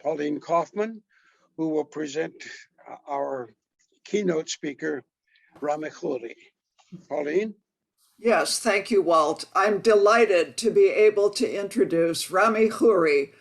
Pauline Kaufman, who will present our keynote speaker, Rami Kourhi. Pauline? Yes, thank you, Walt. I'm delighted to be able to introduce Rami Kourhi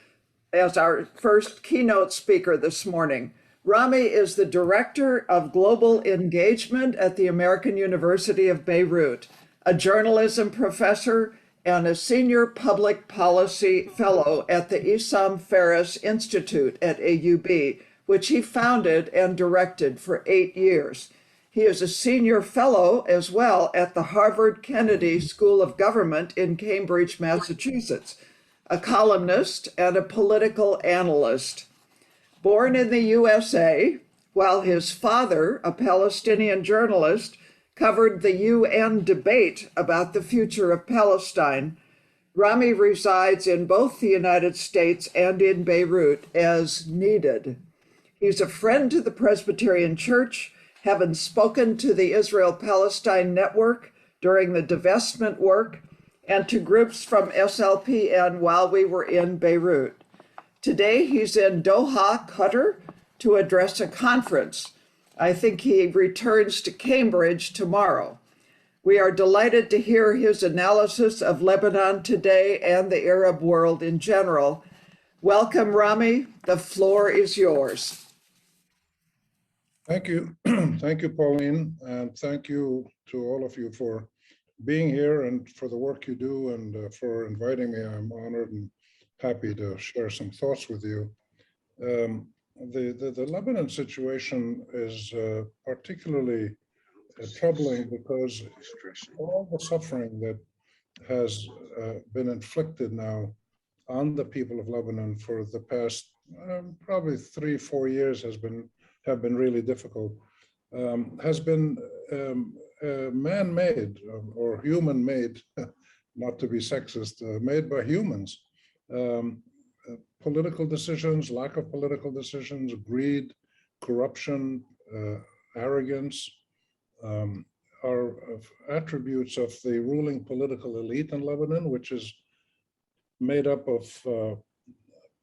as our first keynote speaker this morning. Rami is the Director of Global Engagement at the American University of Beirut, a journalism professor and a Senior Public Policy Fellow at the Issam Fares Institute at AUB, which he founded and directed for 8 years. He is a Senior Fellow as well at the Harvard Kennedy School of Government in Cambridge, Massachusetts, a columnist and a political analyst. Born in the USA, while his father, a Palestinian journalist, covered the UN debate about the future of Palestine, Rami resides in both the United States and in Beirut as needed. He's a friend to the Presbyterian Church, having spoken to the Israel-Palestine Network during the divestment work and to groups from SLPN while we were in Beirut. Today, he's in Doha, Qatar, to address a conference. I think he returns to Cambridge tomorrow. We are delighted to hear his analysis of Lebanon today and the Arab world in general. Welcome, Rami. The floor is yours. Thank you. Thank you, Pauline, and thank you to all of you for being here and for the work you do and for inviting me. I'm honored and happy to share some thoughts with you. The Lebanon situation is particularly troubling because all the suffering that has been inflicted now on the people of Lebanon for the past probably 3-4 years have been really difficult, has been man-made or human-made, not to be sexist, made by humans. Political decisions, lack of political decisions, greed, corruption, arrogance are attributes of the ruling political elite in Lebanon, which is made up of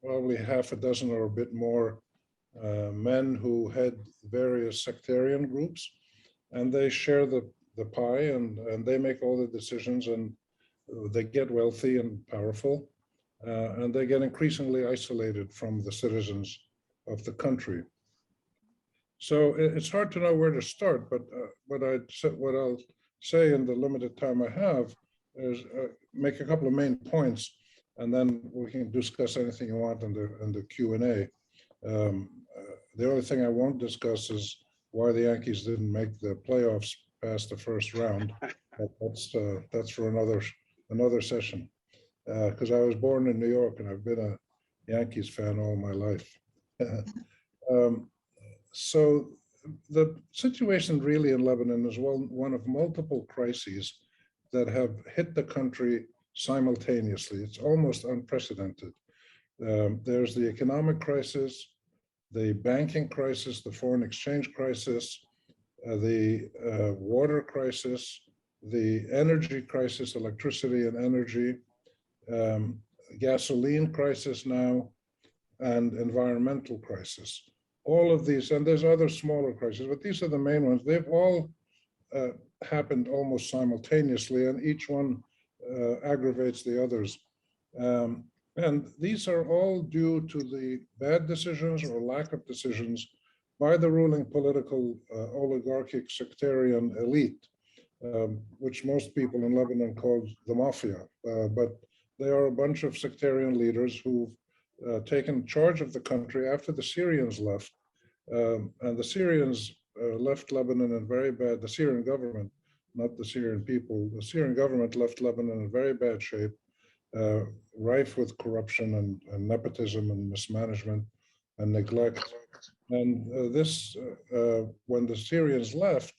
probably half a dozen or a bit more men who head various sectarian groups, and they share the pie and they make all the decisions, and they get wealthy and powerful. And they get increasingly isolated from the citizens of the country. So it's hard to know where to start, but what I'll say in the limited time I have is make a couple of main points, and then we can discuss anything you want in the Q&A. The only thing I won't discuss is why the Yankees didn't make the playoffs past the first round. That's for another session. Because I was born in New York and I've been a Yankees fan all my life. So the situation really in Lebanon is one of multiple crises that have hit the country simultaneously. It's almost unprecedented. There's the economic crisis, the banking crisis, the foreign exchange crisis, the water crisis, the energy crisis, electricity and energy, gasoline crisis now, and environmental crisis. All of these, and there's other smaller crises, but these are the main ones. They've all happened almost simultaneously, and each one aggravates the others. And these are all due to the bad decisions or lack of decisions by the ruling political oligarchic sectarian elite, which most people in Lebanon call the mafia. But they are a bunch of sectarian leaders who've taken charge of the country after the Syrians left. And the Syrians left Lebanon in very bad, the Syrian government, not the Syrian people, the Syrian government left Lebanon in very bad shape, rife with corruption and nepotism and mismanagement and neglect. And when the Syrians left,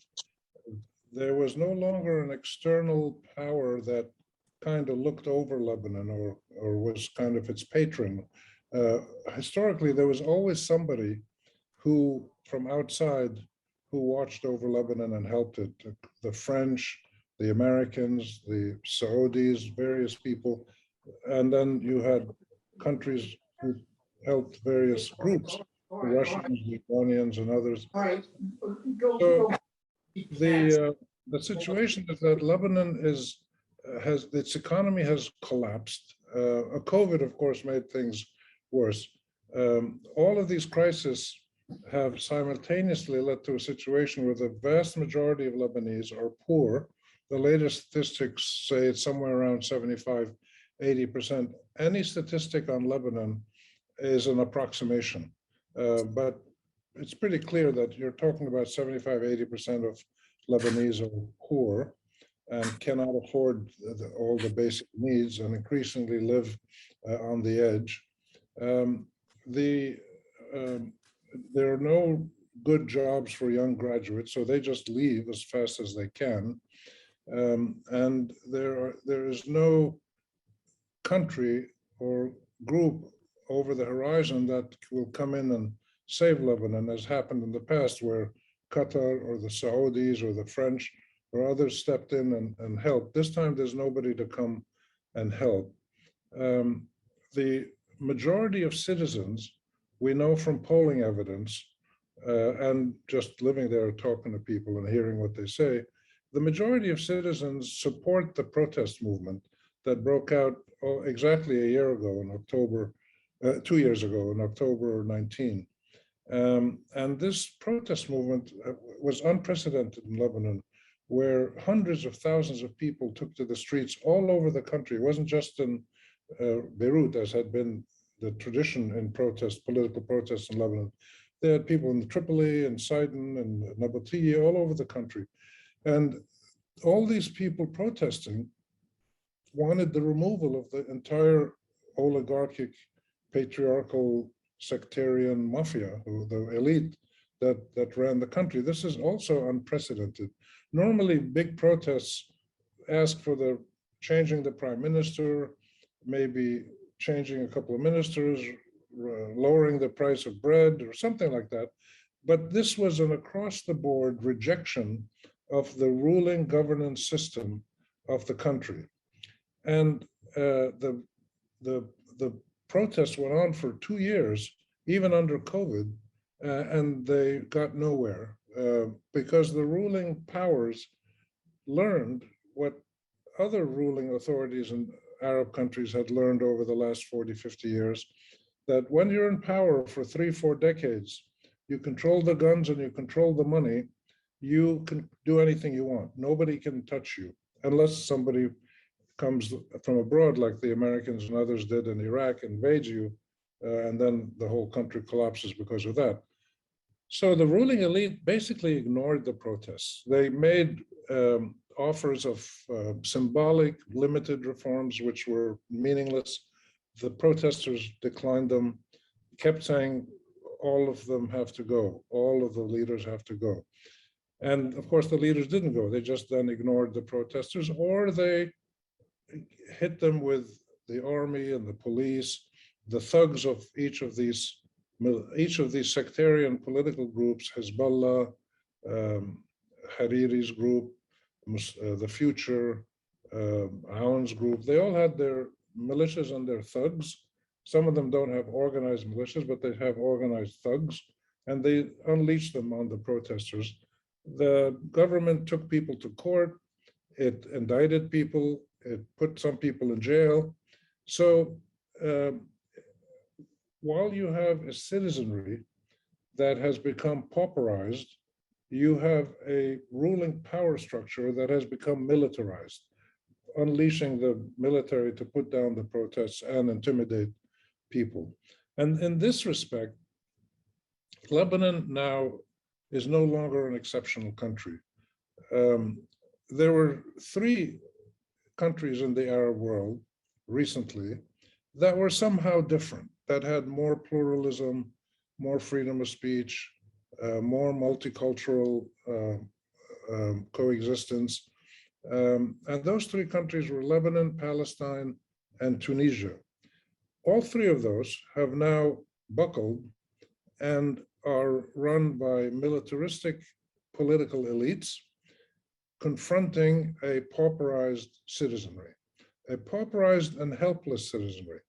there was no longer an external power that kind of looked over Lebanon or was kind of its patron. Historically, there was always somebody who, from outside, who watched over Lebanon and helped it. The French, the Americans, the Saudis, various people. And then you had countries who helped various groups, the Russians, the Iranians, and others. All right, So go. the situation is that Lebanon has its economy has collapsed. COVID, of course, made things worse. All of these crises have simultaneously led to a situation where the vast majority of Lebanese are poor. The latest statistics say it's somewhere around 75, 80%. Any statistic on Lebanon is an approximation, but it's pretty clear that you're talking about 75, 80% of Lebanese are poor and cannot afford all the basic needs and increasingly live on the edge. There are no good jobs for young graduates, so they just leave as fast as they can. And there is no country or group over the horizon that will come in and save Lebanon, as happened in the past, where Qatar or the Saudis or the French or others stepped in and helped. This time, there's nobody to come and help. The majority of citizens, we know from polling evidence, and just living there, talking to people and hearing what they say, the majority of citizens support the protest movement that broke out exactly a year ago in October, 2 years ago in October 19. And this protest movement was unprecedented in Lebanon, where hundreds of thousands of people took to the streets all over the country. It wasn't just in Beirut, as had been the tradition in political protests in Lebanon. They had people in Tripoli and Sidon and Nabatea all over the country. And all these people protesting wanted the removal of the entire oligarchic, patriarchal, sectarian mafia, the elite that ran the country. This is also unprecedented. Normally, big protests ask for the changing the prime minister, maybe changing a couple of ministers, lowering the price of bread or something like that. But this was an across-the-board rejection of the ruling governance system of the country. And the protests went on for 2 years, even under COVID, and they got nowhere because the ruling powers learned what other ruling authorities in Arab countries had learned over the last 40, 50 years, that when you're in power for 3, 4 decades, you control the guns and you control the money, you can do anything you want. Nobody can touch you unless somebody comes from abroad, like the Americans and others did in Iraq, invades you, and then the whole country collapses because of that. So the ruling elite basically ignored the protests. They made offers of symbolic, limited reforms, which were meaningless. The protesters declined them, kept saying all of them have to go, all of the leaders have to go. And of course, the leaders didn't go. They just then ignored the protesters, or they hit them with the army and the police, the thugs of each of these sectarian political groups, Hezbollah, Hariri's group, the Future, Aoun's group. They all had their militias and their thugs. Some of them don't have organized militias, but they have organized thugs, and they unleashed them on the protesters. The government took people to court. It indicted people. It put some people in jail. So while you have a citizenry that has become pauperized, you have a ruling power structure that has become militarized, unleashing the military to put down the protests and intimidate people. And in this respect, Lebanon now is no longer an exceptional country. There were 3 countries in the Arab world recently that were somehow different, that had more pluralism, more freedom of speech, more multicultural coexistence. And those 3 countries were Lebanon, Palestine, and Tunisia. All 3 of those have now buckled and are run by militaristic political elites confronting a pauperized citizenry, a pauperized and helpless citizenry.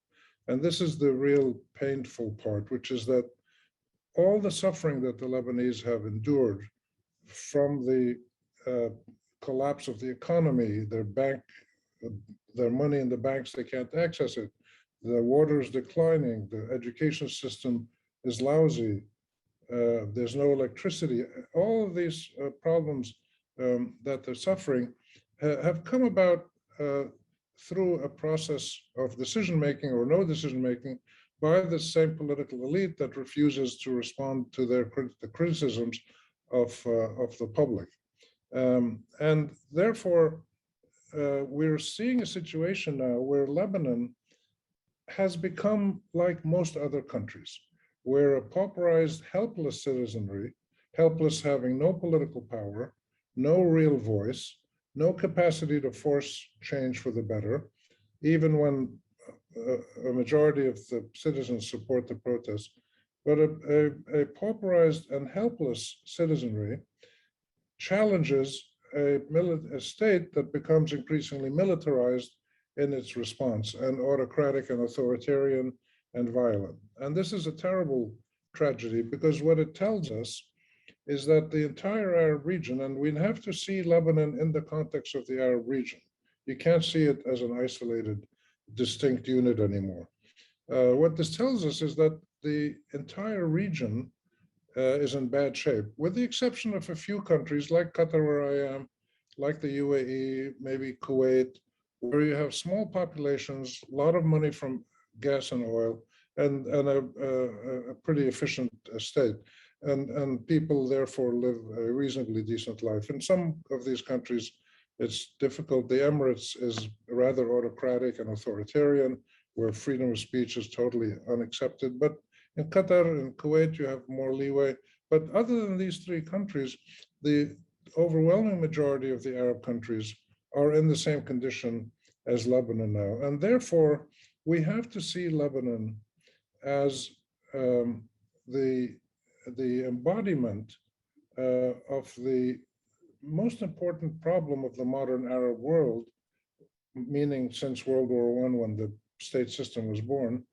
And this is the real painful part, which is that all the suffering that the Lebanese have endured from the collapse of the economy, their money in the banks, they can't access it. The water is declining. The education system is lousy. There's no electricity. All of these problems that they're suffering have come about through a process of decision-making or no decision-making by the same political elite that refuses to respond to the criticisms of the public. And therefore, we're seeing a situation now where Lebanon has become like most other countries, where a pauperized, helpless citizenry, helpless having no political power, no real voice, no capacity to force change for the better, even when a majority of the citizens support the protests, but a pauperized and helpless citizenry challenges a state that becomes increasingly militarized in its response and autocratic and authoritarian and violent. And this is a terrible tragedy because what it tells us is that the entire Arab region, and we have to see Lebanon in the context of the Arab region. You can't see it as an isolated, distinct unit anymore. What this tells us is that the entire region is in bad shape, with the exception of a few countries like Qatar, where I am, like the UAE, maybe Kuwait, where you have small populations, a lot of money from gas and oil, and a pretty efficient state. And people therefore live a reasonably decent life. In some of these countries, it's difficult. The Emirates is rather autocratic and authoritarian, where freedom of speech is totally unaccepted. But in Qatar and Kuwait, you have more leeway. But other than these three countries, the overwhelming majority of the Arab countries are in the same condition as Lebanon now. And therefore, we have to see Lebanon as the embodiment of the most important problem of the modern Arab world, meaning since World War I, when the state system was born.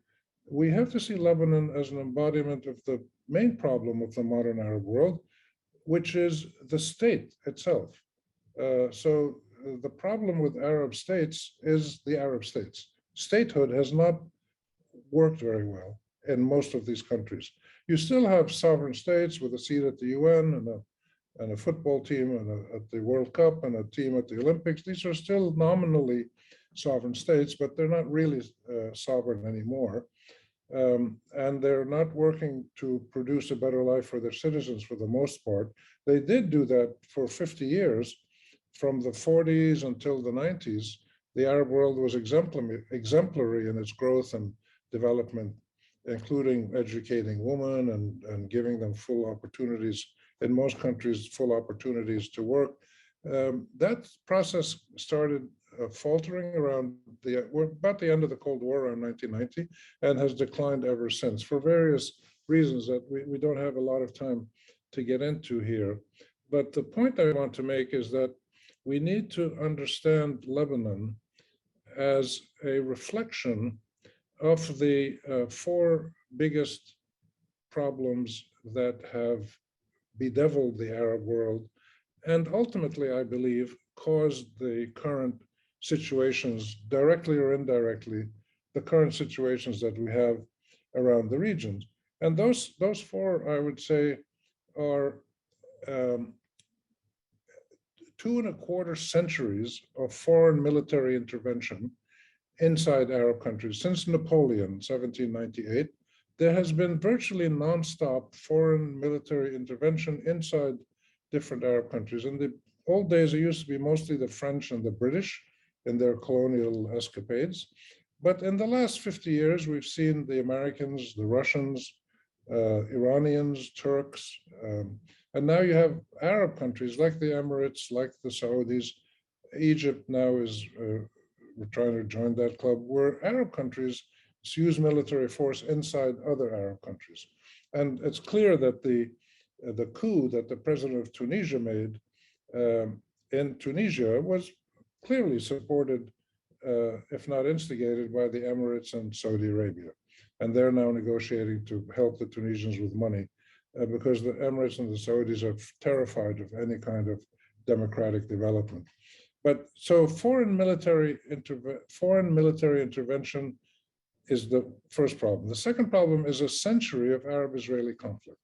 We have to see Lebanon as an embodiment of the main problem of the modern Arab world, which is the state itself. So the problem with Arab states is the Arab states. Statehood has not worked very well in most of these countries. You still have sovereign states with a seat at the UN and a football team at the World Cup and a team at the Olympics. These are still nominally sovereign states, but they're not really sovereign anymore. And they're not working to produce a better life for their citizens for the most part. They did do that for 50 years, from the 40s until the 90s. The Arab world was exemplary in its growth and development, including educating women and giving them full opportunities, in most countries, full opportunities to work. That process started faltering around about the end of the Cold War, around 1990, and has declined ever since for various reasons that we don't have a lot of time to get into here. But the point I want to make is that we need to understand Lebanon as a reflection of the four biggest problems that have bedeviled the Arab world, and ultimately, I believe, caused the current situations, directly or indirectly, the current situations that we have around the regions. And those four, I would say, are 2.25 centuries of foreign military intervention inside Arab countries. Since Napoleon, 1798, there has been virtually nonstop foreign military intervention inside different Arab countries. In the old days, it used to be mostly the French and the British in their colonial escapades. But in the last 50 years, we've seen the Americans, the Russians, Iranians, Turks, and now you have Arab countries like the Emirates, like the Saudis. Egypt now is we're trying to join that club, where Arab countries use military force inside other Arab countries. And it's clear that the coup that the president of Tunisia made in Tunisia was clearly supported if not instigated, by the Emirates and Saudi Arabia. And they're now negotiating to help the Tunisians with money because the Emirates and the Saudis are terrified of any kind of democratic development. But so foreign military intervention is the first problem. The second problem is a century of Arab-Israeli conflict.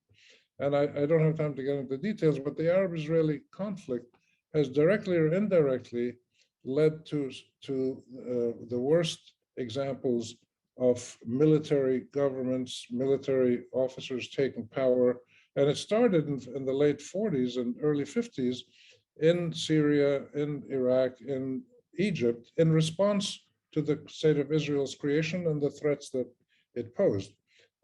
And I don't have time to get into details, but the Arab-Israeli conflict has directly or indirectly led to the worst examples of military governments, military officers taking power. And it started in the late 40s and early 50s in Syria, in Iraq, in Egypt, in response to the state of Israel's creation and the threats that it posed.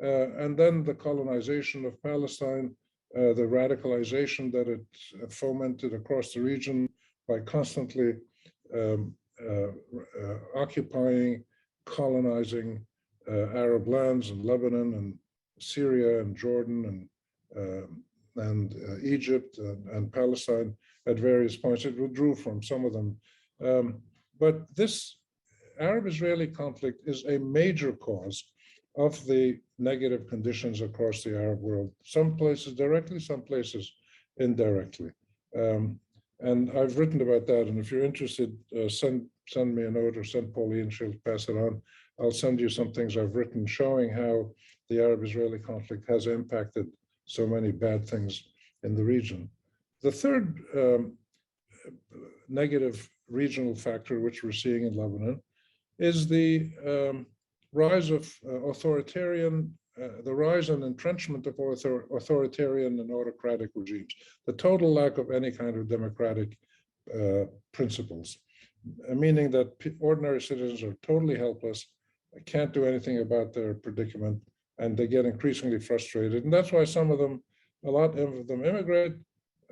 And then the colonization of Palestine, the radicalization that it fomented across the region by constantly occupying, colonizing Arab lands in Lebanon and Syria and Jordan and Egypt and Palestine at various points. It withdrew from some of them. But this Arab-Israeli conflict is a major cause of the negative conditions across the Arab world, some places directly, some places indirectly. And I've written about that, and if you're interested, send me a note or send Pauline, she'll pass it on. I'll send you some things I've written showing how the Arab-Israeli conflict has impacted so many bad things in the region. The third negative regional factor, which we're seeing in Lebanon, is the rise of the rise and entrenchment of authoritarian and autocratic regimes, the total lack of any kind of democratic principles, meaning that ordinary citizens are totally helpless, can't do anything about their predicament, and they get increasingly frustrated. And that's why a lot of them immigrate,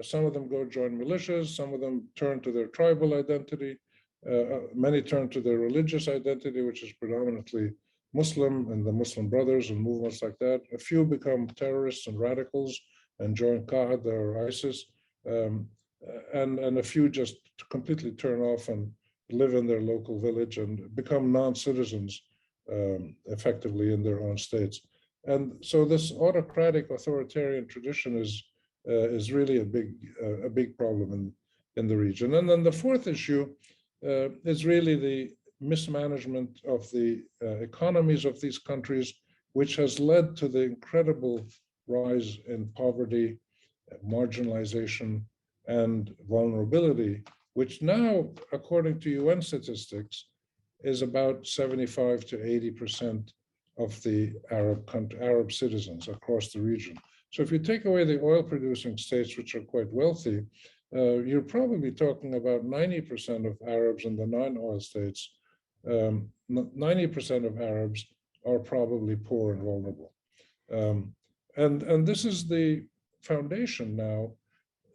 some of them go join militias, some of them turn to their tribal identity, many turn to their religious identity, which is predominantly Muslim and the Muslim Brothers and movements like that. A few become terrorists and radicals and join Qaeda or ISIS, and a few just completely turn off and live in their local village and become non-citizens effectively in their own states. And so this autocratic authoritarian tradition is really a big problem in the region. And then the fourth issue is really the mismanagement of the economies of these countries, which has led to the incredible rise in poverty, marginalization, and vulnerability, which now, according to UN statistics, is about 75 to 80% of the Arab citizens across the region. So if you take away the oil-producing states, which are quite wealthy, you're probably talking about 90% of Arabs in the non-oil states. 90% of Arabs are probably poor and vulnerable. And this is the foundation now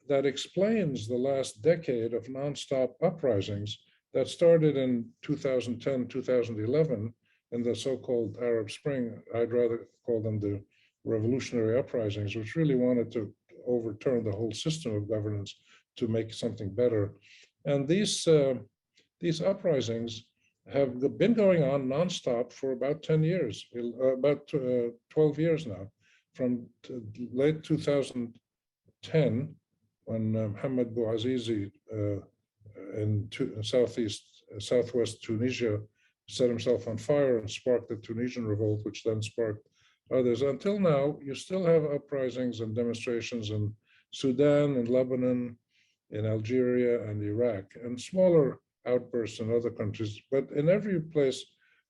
that explains the last decade of nonstop uprisings that started in 2010, 2011, in the so-called Arab Spring. I'd rather call them the revolutionary uprisings, which really wanted to overturn the whole system of governance to make something better. And these uprisings have been going on nonstop for about 10 years, about 12 years now, from late 2010, when Mohammed Bouazizi in southwest Tunisia set himself on fire and sparked the Tunisian revolt, which then sparked others. Until now, you still have uprisings and demonstrations in Sudan and Lebanon, in Algeria and Iraq, and smaller outbursts in other countries. But in every place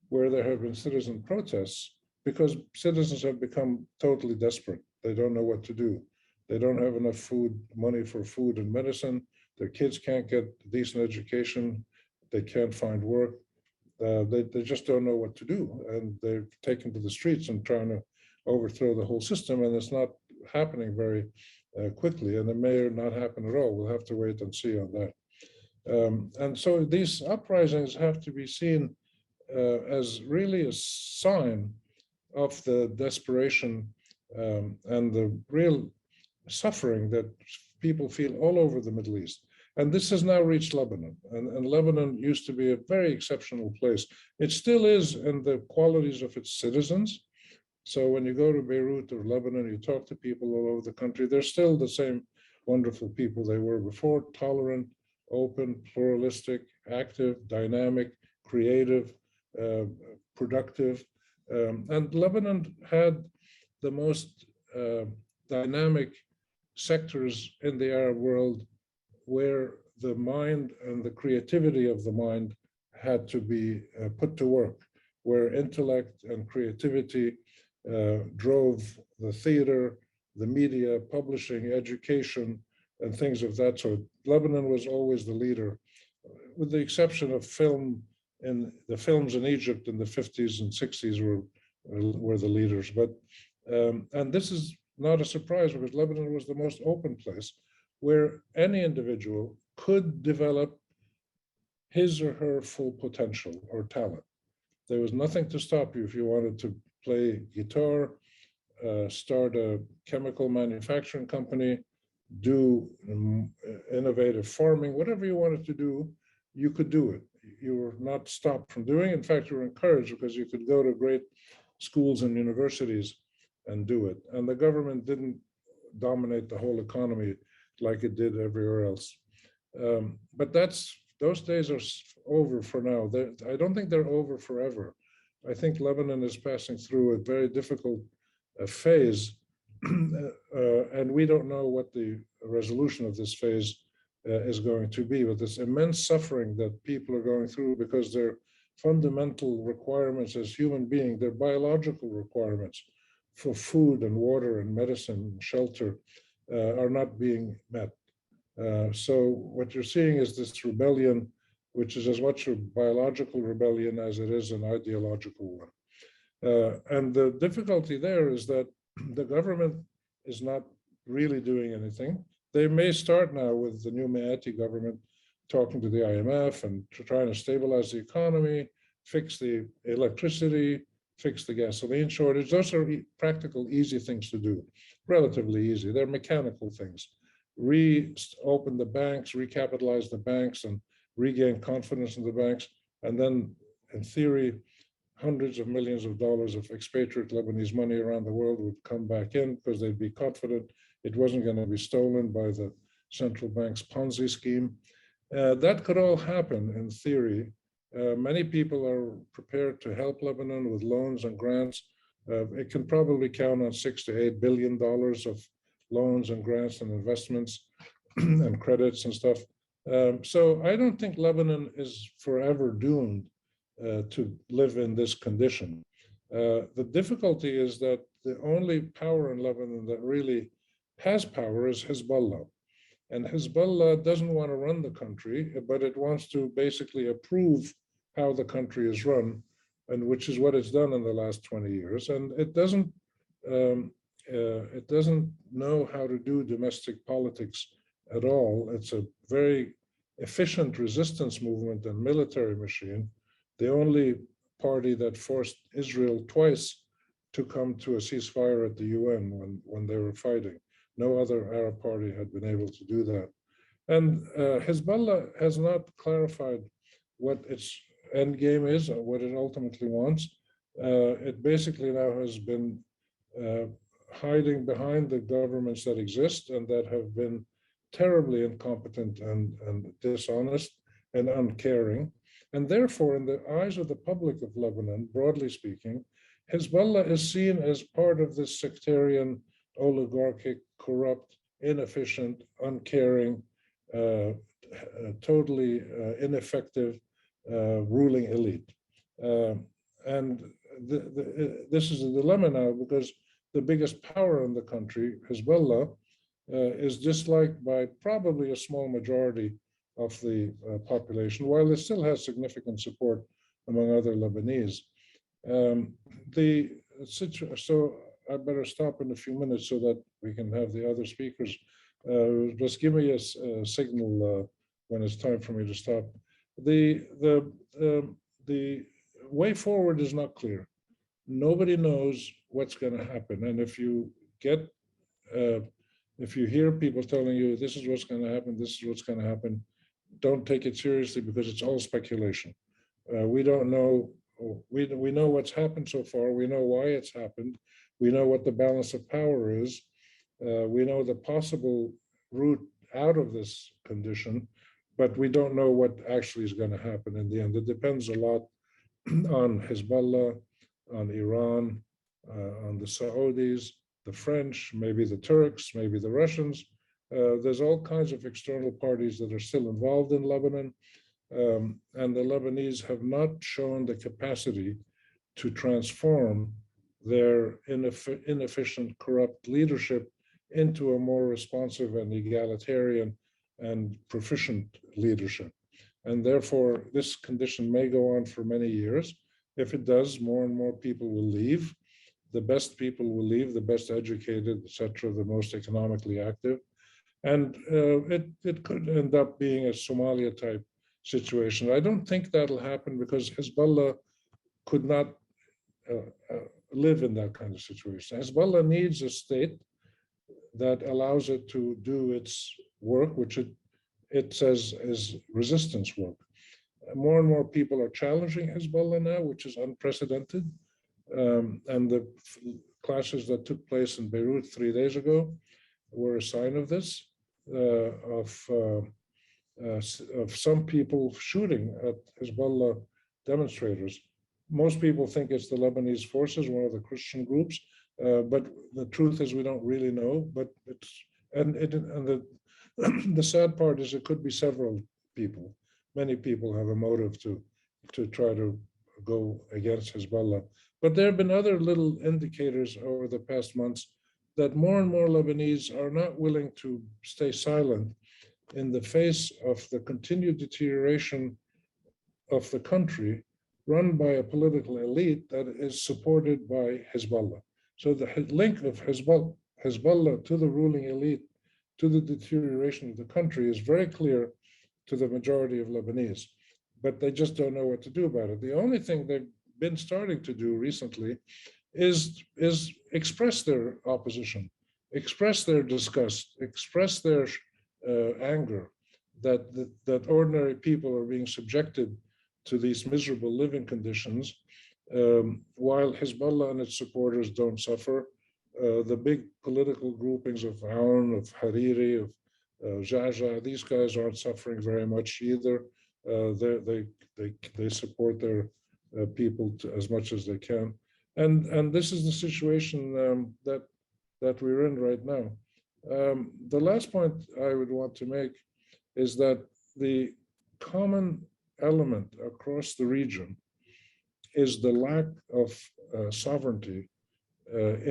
where there have been citizen protests, because citizens have become totally desperate, they don't know what to do. They don't have enough money for food and medicine. Their kids can't get decent education. They can't find work. They just don't know what to do. And they're taken to the streets and trying to overthrow the whole system. And it's not happening very quickly. And it may not happen at all. We'll have to wait and see on that. And so these uprisings have to be seen as really a sign of the desperation and the real suffering that people feel all over the Middle East. And this has now reached Lebanon. And Lebanon used to be a very exceptional place. It still is in the qualities of its citizens. So when you go to Beirut or Lebanon, you talk to people all over the country, they're still the same wonderful people they were before, tolerant, open, pluralistic, active, dynamic, creative, productive. And Lebanon had the most dynamic sectors in the Arab world where the mind and the creativity of the mind had to be put to work, where intellect and creativity drove the theater, the media, publishing, education, and things of that sort. Lebanon was always the leader, with the exception of film. And the films in Egypt in the 50s and 60s were the leaders. But and this is not a surprise, because Lebanon was the most open place where any individual could develop his or her full potential or talent. There was nothing to stop you if you wanted to play guitar, start a chemical manufacturing company, do innovative farming, whatever you wanted to do, you could do it. You were not stopped from doing it. In fact, you were encouraged, because you could go to great schools and universities and do it. And the government didn't dominate the whole economy like it did everywhere else. But those days are over for now. I don't think they're over forever. I think Lebanon is passing through a very difficult phase, and we don't know what the resolution of this phase is going to be, but this immense suffering that people are going through because their fundamental requirements as human beings, their biological requirements for food and water and medicine and shelter are not being met. So what you're seeing is this rebellion, which is as much a biological rebellion as it is an ideological one. And the difficulty there is that the government is not really doing anything. They may start now with the new Meati government talking to the IMF and trying to stabilize the economy, fix the electricity, fix the gasoline shortage. Those are practical, easy things to do, relatively easy. They're mechanical things. Reopen the banks, recapitalize the banks, and regain confidence in the banks. And then, in theory, hundreds of millions of dollars of expatriate Lebanese money around the world would come back in because they'd be confident it wasn't going to be stolen by the central bank's Ponzi scheme. That could all happen in theory. Many people are prepared to help Lebanon with loans and grants. It can probably count on $6 to $8 billion of loans and grants and investments and credits and stuff. So I don't think Lebanon is forever doomed to live in this condition. The difficulty is that the only power in Lebanon that really has power is Hezbollah. And Hezbollah doesn't want to run the country, but it wants to basically approve how the country is run, and which is what it's done in the last 20 years. And it doesn't know how to do domestic politics at all. It's a very efficient resistance movement and military machine. The only party that forced Israel twice to come to a ceasefire at the UN when they were fighting. No other Arab party had been able to do that. And Hezbollah has not clarified what its end game is or what it ultimately wants. It basically now has been hiding behind the governments that exist and that have been terribly incompetent and dishonest and uncaring. And therefore, in the eyes of the public of Lebanon, broadly speaking, Hezbollah is seen as part of this sectarian, oligarchic, corrupt, inefficient, uncaring, totally ineffective ruling elite. And this is a dilemma now because the biggest power in the country, Hezbollah, is disliked by probably a small majority of the population, while it still has significant support among other Lebanese. So I better stop in a few minutes so that we can have the other speakers. Just give me a signal when it's time for me to stop. The way forward is not clear. Nobody knows what's going to happen, and if you get If you hear people telling you this is what's going to happen, this is what's going to happen, don't take it seriously because it's all speculation. We don't know. We know what's happened so far. We know why it's happened. We know what the balance of power is. We know the possible route out of this condition, but we don't know what actually is going to happen in the end. It depends a lot on Hezbollah, on Iran, on the Saudis, the French, maybe the Turks, maybe the Russians. There's all kinds of external parties that are still involved in Lebanon. And the Lebanese have not shown the capacity to transform their inefficient, corrupt leadership into a more responsive and egalitarian and proficient leadership. And therefore, this condition may go on for many years. If it does, more and more people will leave. The best people will leave, the best educated, etc., the most economically active. And it could end up being a Somalia type situation. I don't think that'll happen because Hezbollah could not live in that kind of situation. Hezbollah needs a state that allows it to do its work, which it says is resistance work. More and more people are challenging Hezbollah now, which is unprecedented. And the clashes that took place in Beirut 3 days ago were a sign of this, of some people shooting at Hezbollah demonstrators. Most people think it's the Lebanese forces, one of the Christian groups, but the truth is we don't really know. But the sad part is it could be several people. Many people have a motive to try to go against Hezbollah. But there have been other little indicators over the past months that more and more Lebanese are not willing to stay silent in the face of the continued deterioration of the country run by a political elite that is supported by Hezbollah. So the link of Hezbollah to the ruling elite, to the deterioration of the country is very clear to the majority of Lebanese, but they just don't know what to do about it. The only thing they've been starting to do recently is express their opposition, express their disgust, express their anger that ordinary people are being subjected to these miserable living conditions, while Hezbollah and its supporters don't suffer. The big political groupings of Aoun, of Hariri, of Jaja, these guys aren't suffering very much either. They support their people as much as they can. And this is the situation that we're in right now. The last point I would want to make is that the common element across the region is the lack of sovereignty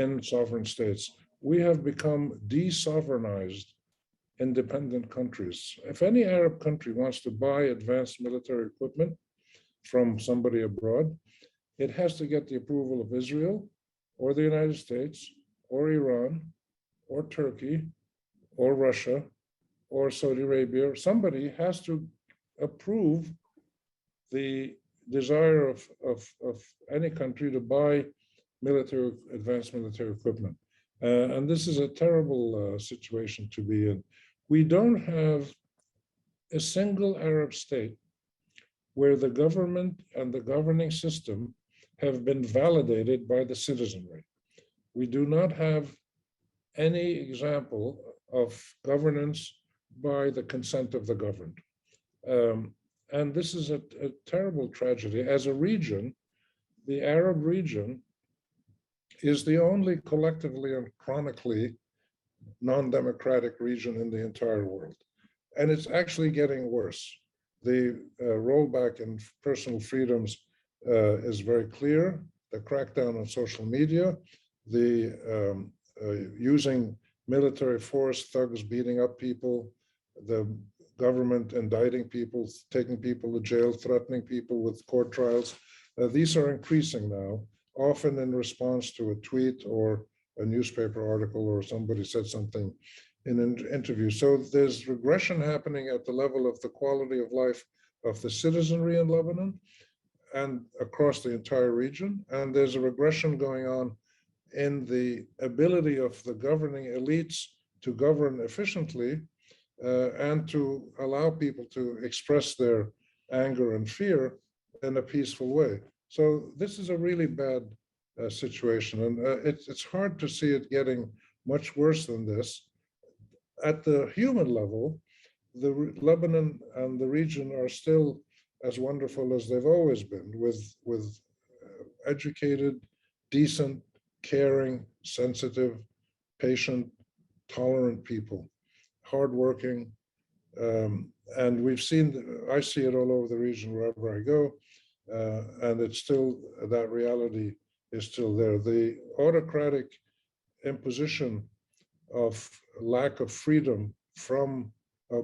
in sovereign states. We have become de-sovereignized independent countries. If any Arab country wants to buy advanced military equipment from somebody abroad, it has to get the approval of Israel or the United States or Iran or Turkey or Russia or Saudi Arabia. Somebody has to approve the desire of any country to buy advanced military equipment. And this is a terrible situation to be in. We don't have a single Arab state where the government and the governing system have been validated by the citizenry. We do not have any example of governance by the consent of the governed. And this is a terrible tragedy. As a region, the Arab region is the only collectively and chronically non-democratic region in the entire world. And it's actually getting worse. The rollback in personal freedoms is very clear. The crackdown on social media, the using military force, thugs beating up people, the government indicting people, taking people to jail, threatening people with court trials. These are increasing now, often in response to a tweet or a newspaper article or somebody said something in an interview. So there's regression happening at the level of the quality of life of the citizenry in Lebanon and across the entire region. And there's a regression going on in the ability of the governing elites to govern efficiently and to allow people to express their anger and fear in a peaceful way. So this is a really bad situation, and it's hard to see it getting much worse than this. At the human level, Lebanon and the region are still as wonderful as they've always been, with educated, decent, caring, sensitive, patient, tolerant people, hardworking, and we've seen. I see it all over the region wherever I go, and it's still, that reality is still there. The autocratic imposition of lack of freedom from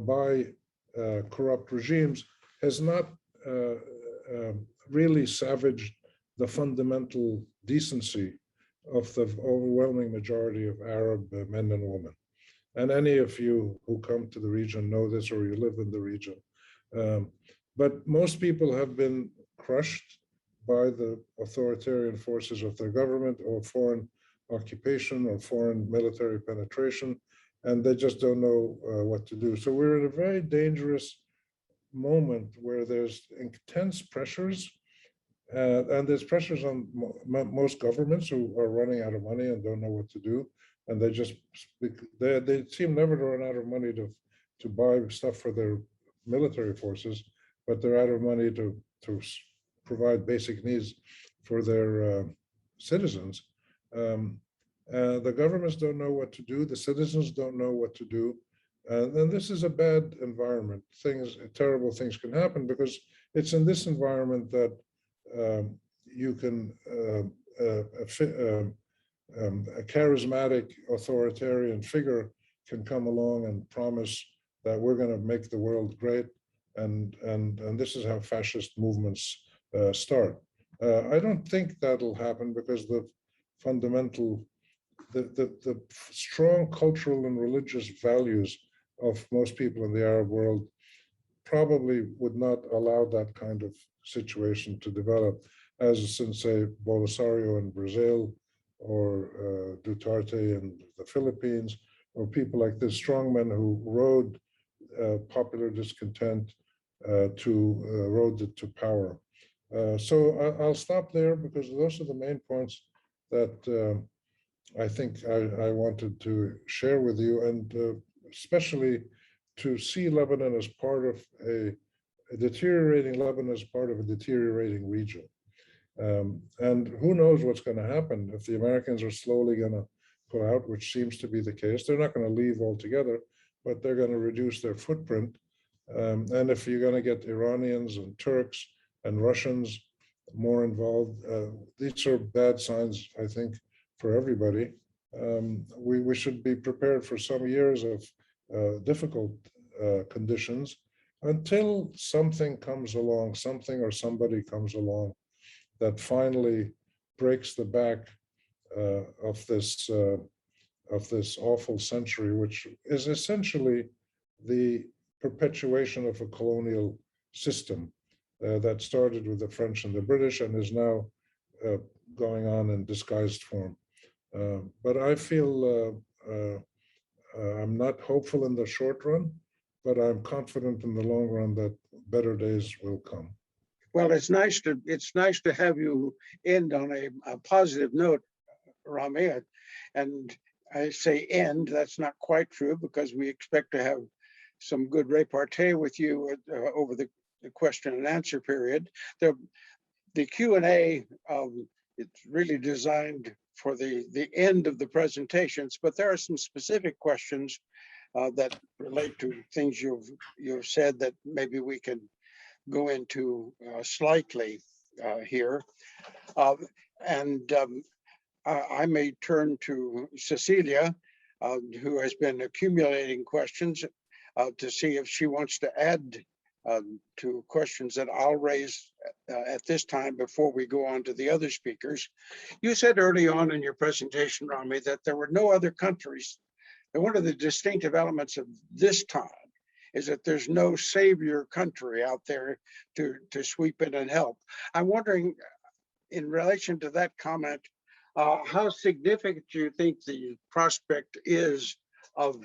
by corrupt regimes has not really savaged the fundamental decency of the overwhelming majority of Arab men and women. And any of you who come to the region know this, or you live in the region. But most people have been crushed by the authoritarian forces of their government, or foreign occupation, or foreign military penetration, and they just don't know what to do. So we're in a very dangerous moment where there's intense pressures, and there's pressures on most governments who are running out of money and don't know what to do, and they seem never to run out of money to buy stuff for their military forces, but they're out of money to provide basic needs for their citizens. The governments don't know what to do. The citizens don't know what to do. And this is a bad environment. Terrible things can happen, because it's in this environment that you can, a charismatic authoritarian figure can come along and promise that we're going to make the world great. And this is how fascist movements start. I don't think that'll happen, because the strong cultural and religious values of most people in the Arab world probably would not allow that kind of situation to develop, as since, say, Bolsonaro in Brazil, or Duterte in the Philippines, or people like this, strongmen who rode popular discontent rode it to power. So I'll stop there, because those are the main points that I think I wanted to share with you, and especially to see Lebanon as part of a deteriorating Lebanon as part of a deteriorating region. And who knows what's going to happen if the Americans are slowly going to pull out, which seems to be the case. They're not going to leave altogether, but they're going to reduce their footprint. And if you're going to get Iranians and Turks and Russians more involved, these are bad signs, I think, for everybody. We should be prepared for some years of difficult conditions until something comes along, something or somebody comes along that finally breaks the back of this awful century, which is essentially the perpetuation of a colonial system that started with the French and the British and is now going on in disguised form. But I feel I'm not hopeful in the short run, but I'm confident in the long run that better days will come. Well, it's nice to have you end on a positive note, Rami. And I say end, that's not quite true, because we expect to have some good repartee with you over the question and answer period. The Q&A, it's really designed for the end of the presentations, but there are some specific questions that relate to things you've said that maybe we can go into slightly here. I may turn to Cecilia, who has been accumulating questions, to see if she wants to add to questions that I'll raise at this time before we go on to the other speakers. You said early on in your presentation, Rami, that there were no other countries. And one of the distinctive elements of this time is that there's no savior country out there to sweep in and help. I'm wondering, in relation to that comment, how significant do you think the prospect is of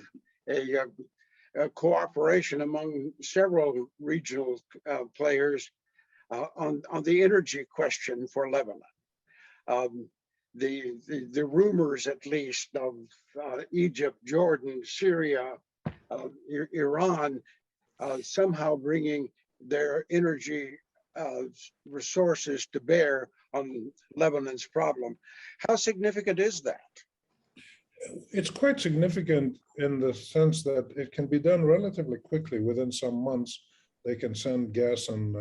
a cooperation among several regional players on the energy question for Lebanon. The rumors, at least, of Egypt, Jordan, Syria, Iran, somehow bringing their energy resources to bear on Lebanon's problem. How significant is that? It's quite significant in the sense that it can be done relatively quickly. Within some months, they can send gas and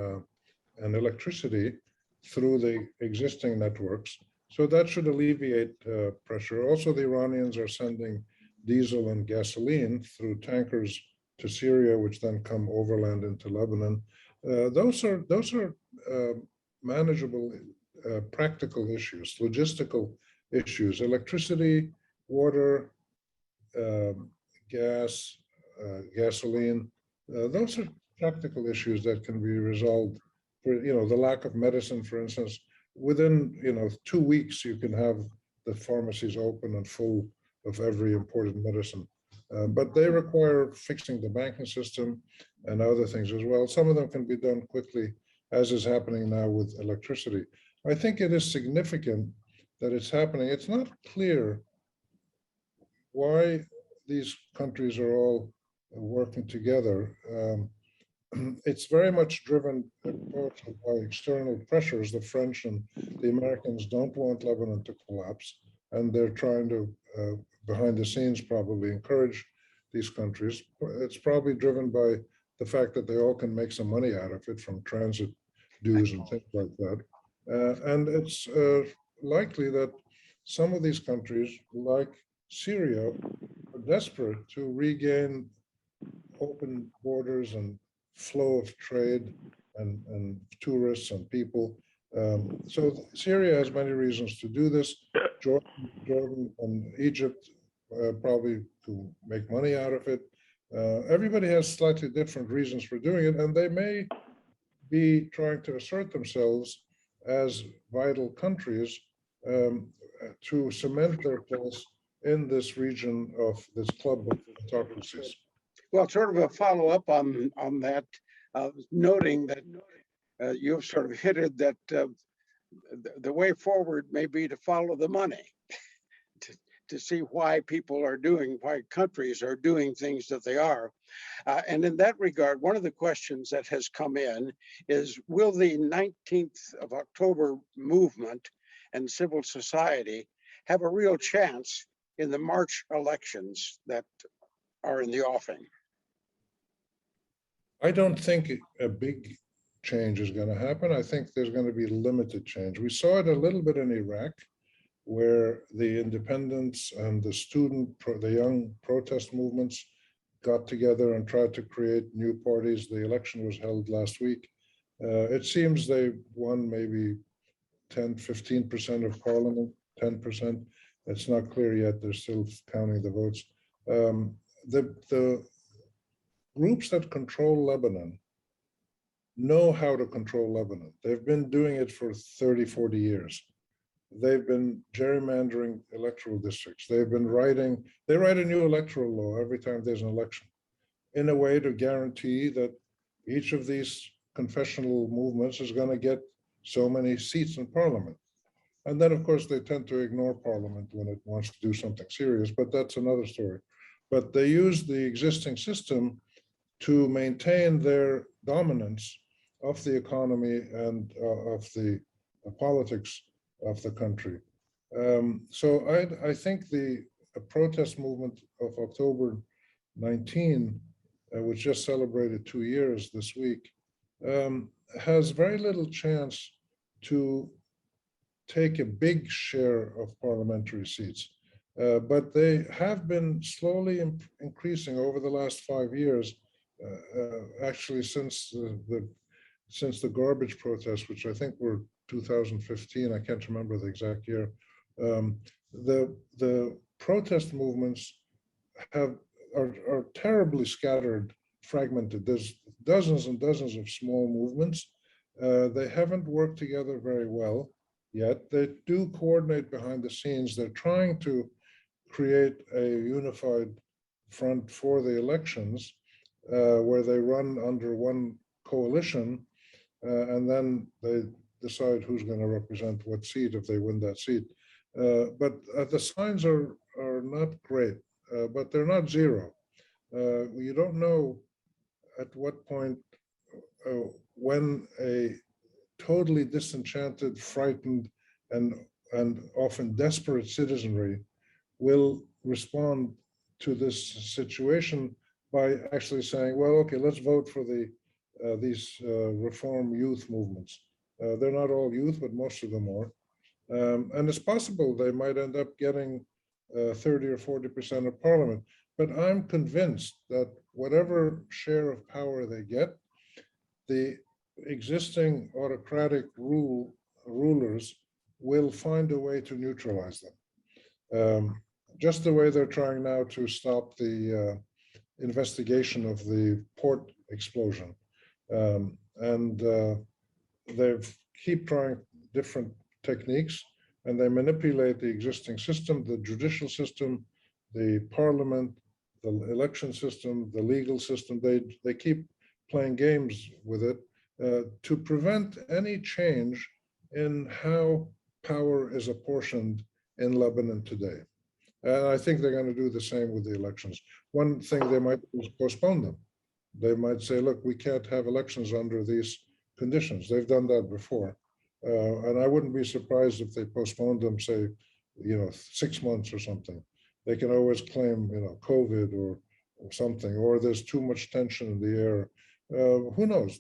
electricity through the existing networks. So that should alleviate pressure. Also, the Iranians are sending diesel and gasoline through tankers to Syria, which then come overland into Lebanon. Those are manageable, practical issues, logistical issues. Electricity, water, gas, gasoline. Those are practical issues that can be resolved. For the lack of medicine, for instance, within 2 weeks you can have the pharmacies open and full of every important medicine. But they require fixing the banking system and other things as well. Some of them can be done quickly, as is happening now with electricity. I think it is significant that it's happening. It's not clear why these countries are all working together. It's very much driven by external pressures. The French and the Americans don't want Lebanon to collapse, and they're trying to, behind the scenes, probably encourage these countries. It's probably driven by the fact that they all can make some money out of it from transit dues and things like that. And it's likely that some of these countries, like Syria, are desperate to regain open borders and flow of trade and tourists and people. So Syria has many reasons to do this. Jordan and Egypt probably to make money out of it. Everybody has slightly different reasons for doing it, and they may be trying to assert themselves as vital countries to cement their place in this region of this club of autocracies. Well, sort of a follow-up on that, noting that you've sort of hinted that the way forward may be to follow the money, to see why countries are doing things that they are. And in that regard, one of the questions that has come in is, will the 19th of October movement and civil society have a real chance in the March elections that are in the offing? I don't think a big change is going to happen. I think there's going to be limited change. We saw it a little bit in Iraq, where the independents and the young protest movements got together and tried to create new parties. The election was held last week. It seems they won maybe 10, 15% of parliament, 10%. It's not clear yet. They're still counting the votes. The groups that control Lebanon know how to control Lebanon. They've been doing it for 30, 40 years. They've been gerrymandering electoral districts. They write a new electoral law every time there's an election in a way to guarantee that each of these confessional movements is going to get so many seats in parliament. And then, of course, they tend to ignore parliament when it wants to do something serious, but that's another story. But they use the existing system to maintain their dominance of the economy and of the politics of the country. So I think the protest movement of October 19, which just celebrated 2 years this week, has very little chance to take a big share of parliamentary seats. But they have been slowly increasing over the last 5 years, actually since the garbage protests, which I think were 2015, I can't remember the exact year. The protest movements are terribly scattered, fragmented. There's dozens and dozens of small movements. They haven't worked together very well yet. They do coordinate behind the scenes. They're trying to create a unified front for the elections, where they run under one coalition, and then they decide who's going to represent what seat if they win that seat. But the signs are not great, but they're not zero. You don't know at what point, when a totally disenchanted, frightened, and often desperate citizenry will respond to this situation by actually saying, well, okay, let's vote for these reform youth movements. They're not all youth, but most of them are. And it's possible they might end up getting 30 or 40% of parliament. But I'm convinced that whatever share of power they get, the existing autocratic rulers will find a way to neutralize them. Just the way they're trying now to stop the investigation of the port explosion. They keep trying different techniques, and they manipulate the existing system, the judicial system, the parliament, the election system, the legal system. They keep playing games with it to prevent any change in how power is apportioned in Lebanon today. And I think they're going to do the same with the elections. One thing they might do is postpone them. They might say, look, we can't have elections under these conditions. They've done that before. And I wouldn't be surprised if they postponed them, say, 6 months or something. They can always claim, COVID or something, or there's too much tension in the air. Who knows?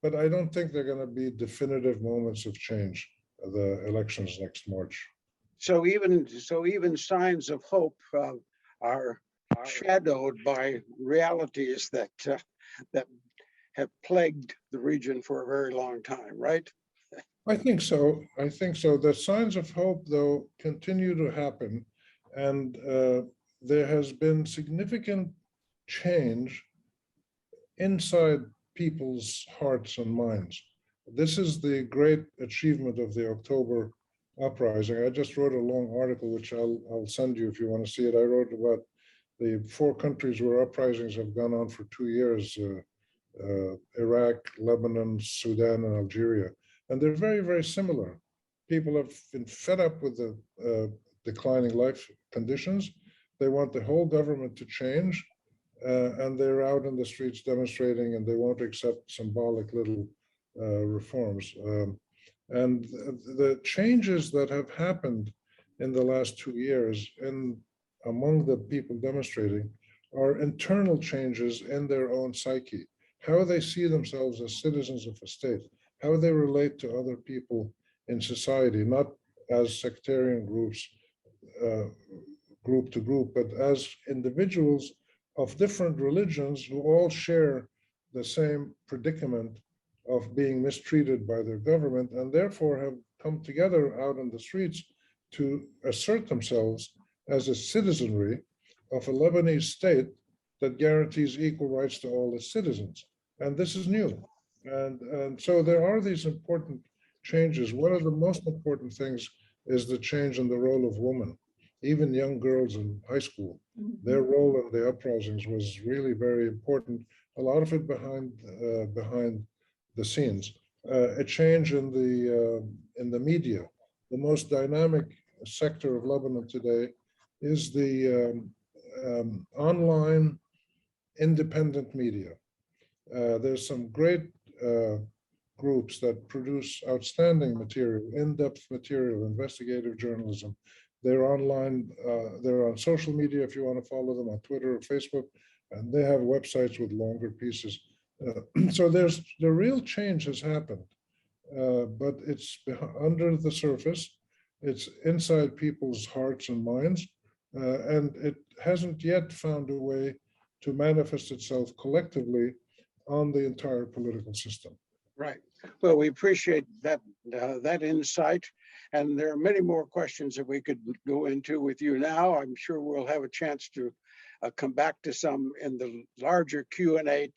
But I don't think they're going to be definitive moments of change, the elections next March. So even signs of hope are shadowed by realities that have plagued the region for a very long time, right? I think so. The signs of hope, though, continue to happen, and there has been significant change inside people's hearts and minds. This is the great achievement of the October uprising. I just wrote a long article, which I'll send you if you want to see it. I wrote about the 4 countries where uprisings have gone on for 2 years, Iraq, Lebanon, Sudan, and Algeria. And they're very, very similar. People have been fed up with the declining life conditions. They want the whole government to change, and they're out in the streets demonstrating, and they won't accept symbolic little reforms. And the changes that have happened in the last 2 years among the people demonstrating are internal changes in their own psyche, how they see themselves as citizens of a state, how they relate to other people in society, not as sectarian groups, group to group, but as individuals of different religions who all share the same predicament of being mistreated by their government, and therefore have come together out on the streets to assert themselves as a citizenry of a Lebanese state that guarantees equal rights to all its citizens. And this is new. And so there are these important changes. One of the most important things is the change in the role of women. Even young girls in high school, their role in the uprisings was really very important. A lot of it behind the scenes. A change in the media. The most dynamic sector of Lebanon today is the online independent media. There's some great groups that produce outstanding material, in-depth material, investigative journalism. They're online, they're on social media if you want to follow them on Twitter or Facebook, and they have websites with longer pieces. So the real change has happened, but it's under the surface, it's inside people's hearts and minds, and it hasn't yet found a way to manifest itself collectively on the entire political system. Right. Well, we appreciate that insight, and there are many more questions that we could go into with you now. I'm sure we'll have a chance to come back to some in the larger Q&A